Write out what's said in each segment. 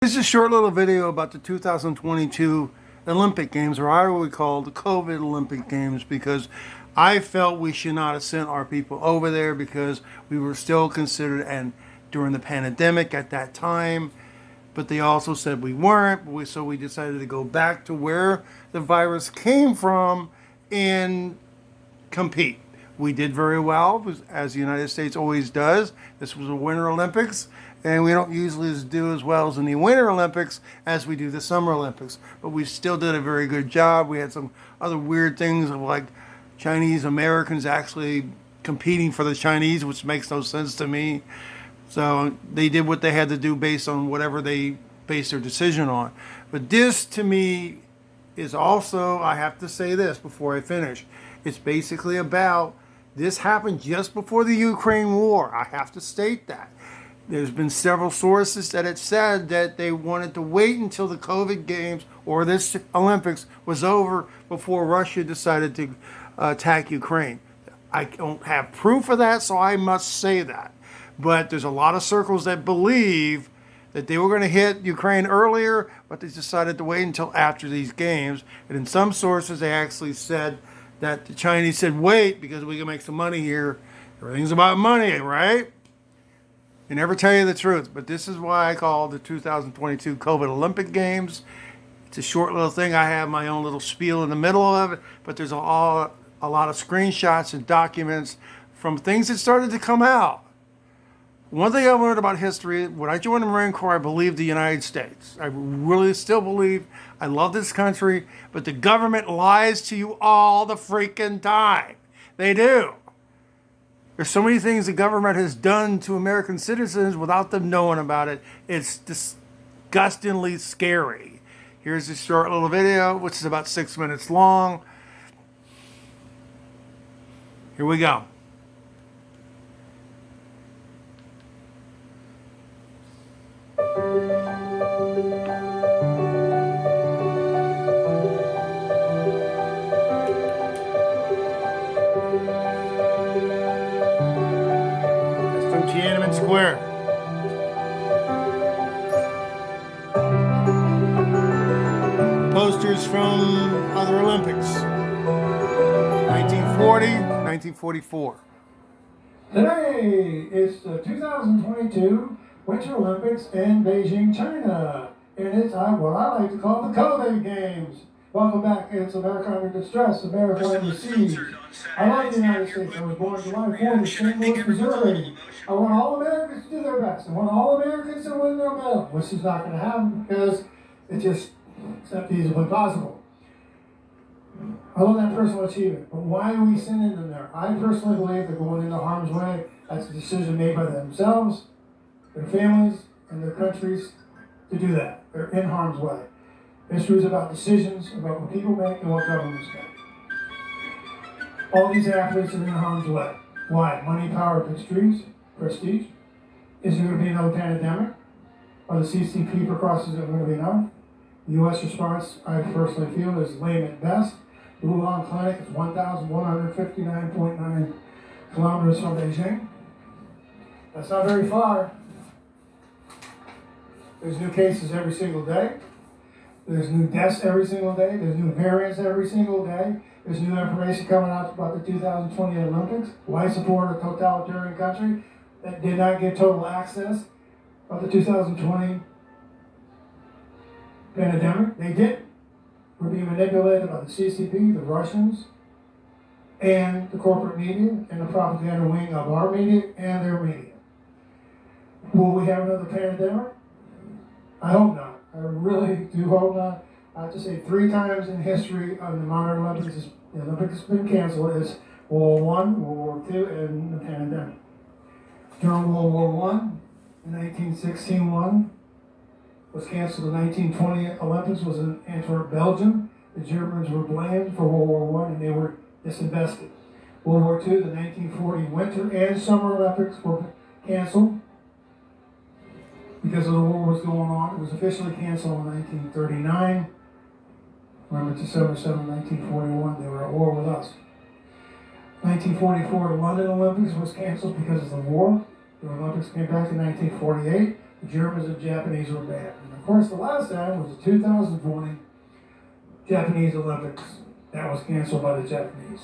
This is a short little video about the 2022 Olympic Games, or I would call the COVID Olympic Games, because I felt we should not have sent our people over there because we were still considered, and during the pandemic at that time, but they also said we weren't, so we decided to go back to where the virus came from and compete. We did very well, as the United States always does. This was a Winter Olympics, and we don't usually do as well as in the Winter Olympics as we do the Summer Olympics. But we still did a very good job. We had some other weird things of like Chinese Americans actually competing for the Chinese, which makes no sense to me. So they did what they had to do based on whatever they based their decision on. But this, to me, is also, I have to say this before I finish, it's basically about, this happened just before the Ukraine war. I have to state that. There's been several sources that had said that they wanted to wait until the COVID Games or this Olympics was over before Russia decided to attack Ukraine. I don't have proof of that, so I must say that. But there's a lot of circles that believe that they were going to hit Ukraine earlier, but they decided to wait until after these games. And in some sources, they actually said that the Chinese said, wait, because we can make some money here. Everything's about money, right? They never tell you the truth. But this is why I call the 2022 COVID Olympic Games. It's a short little thing. I have my own little spiel in the middle of it, but there's a lot of screenshots and documents from things that started to come out. One thing I learned about history, when I joined the Marine Corps, I believed the United States. I really still believe I love this country, but the government lies to you all the freaking time. They do. There's so many things the government has done to American citizens without them knowing about it. It's disgustingly scary. Here's a short little video, which is about 6 minutes long. Here we go. From Tiananmen Square. Posters from other Olympics. 1940, 1944. Today is the 2022 Winter Olympics in Beijing, China. And it's what I like to call the COVID Games. Welcome back. It's America Under Distress, America Under Siege. I love the United States. I was born July 4th in St. Louis, Missouri. I want all Americans to do their best. I want all Americans to win their medal, which is not going to happen because it's just not feasibly possible. I love that personal achievement, but why are we sending them there? I personally believe they're going into harm's way. That's a decision made by themselves, their families, and their countries to do that. They're in harm's way. History is about decisions, about what people make and what governments make. All these athletes are in harm's way. Why? Money, power, prestige. Is there going to be another pandemic? Are the CCP precautions going to be enough? The U.S. response, I personally feel, is lame at best. The Wuhan clinic is 1,159.9 kilometers from Beijing. That's not very far. There's new cases every single day. There's new deaths every single day. There's new variants every single day. There's new information coming out about the 2020 Olympics. Why support a totalitarian country that did not get total access of the 2020 pandemic? They did. We're being manipulated by the CCP, the Russians, and the corporate media, and the propaganda wing of our media and their media. Will we have another pandemic? I hope not. I really do hope not. I have to say 3 times in history of the modern Olympics, the Olympics has been canceled. It's World War I, World War II, and the pandemic. During World War I, in 1916 one was canceled. The 1920 Olympics was in Antwerp, Belgium. The Germans were blamed for World War I, and they were disinvested. World War II, the 1940 Winter and Summer Olympics were canceled because of the war was going on. It was officially canceled in 1939. Remember, December 7, 1941, they were at war with us. 1944, the London Olympics was canceled because of the war. The Olympics came back in 1948. The Germans and Japanese were banned in Of course, the last time was the 2020 Japanese Olympics. That was canceled by the Japanese.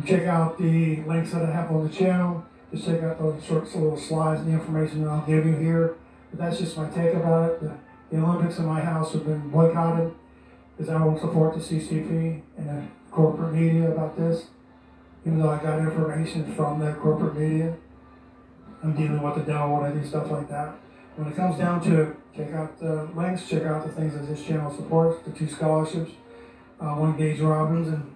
Check out the links that I have on the channel. Just check out those short little slides and the information that I'll give you here. But that's just my take about it. The Olympics in my house have been boycotted because I won't support the CCP and the corporate media about this. Even though I got information from the corporate media, I'm dealing with the devil when I do stuff like that. When it comes down to it, check out the links, check out the things that this channel supports, the 2 scholarships. One Gage Robbins and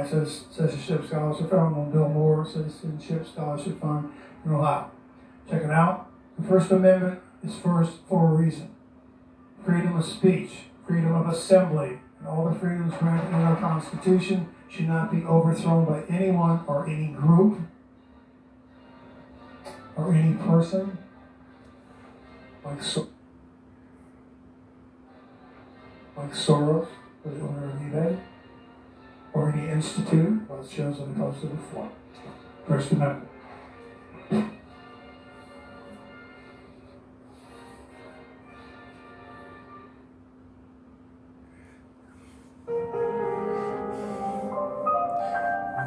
Citizenship Scholarship Fund, one Bill Moore Citizenship Scholarship Fund in Ohio. Check it out. The First Amendment is first for a reason. Freedom of speech, freedom of assembly, and all the freedoms granted in our Constitution should not be overthrown by anyone or any group or any person like Soros, the owner of eBay, or any institute, well, it shows that it goes to the floor. First Amendment.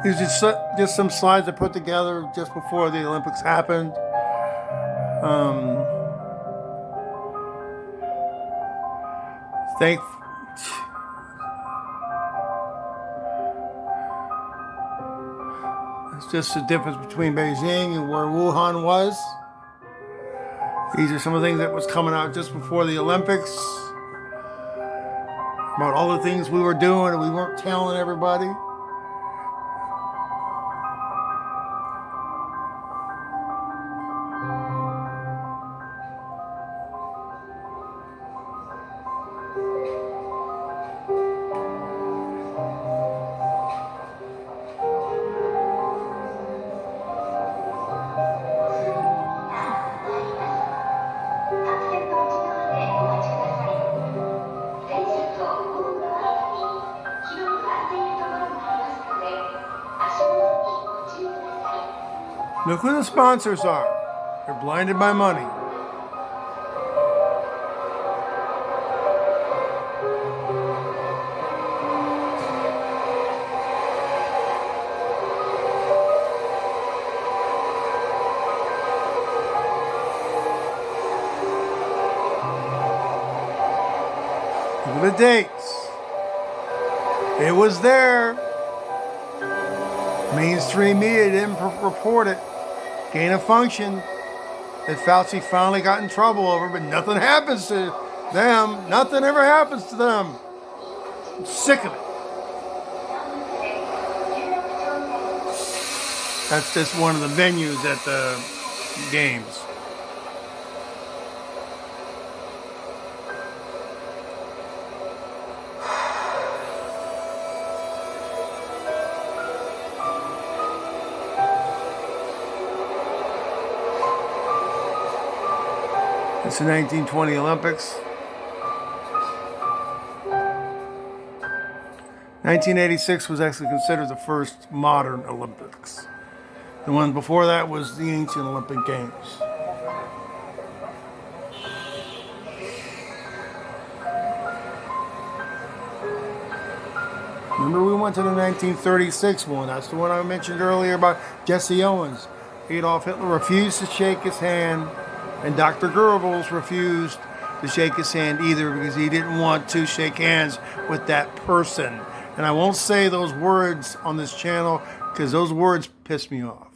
These are just some slides I put together just before the Olympics happened. It's just the difference between Beijing and where Wuhan was. These are some of the things that was coming out just before the Olympics. About all the things we were doing and we weren't telling everybody. Look who the sponsors are. They're blinded by money. Look at the dates. It was there. Mainstream media didn't report it. Gain of function that Fauci finally got in trouble over, but nothing happens to them. Nothing ever happens to them. I'm sick of it. That's just one of the venues at the games. It's the 1920 Olympics. 1986 was actually considered the first modern Olympics. The one before that was the ancient Olympic Games. Remember we went to the 1936 one. That's the one I mentioned earlier about Jesse Owens. Adolf Hitler refused to shake his hand. And Dr. Goebbels refused to shake his hand either because he didn't want to shake hands with that person. And I won't say those words on this channel because those words piss me off.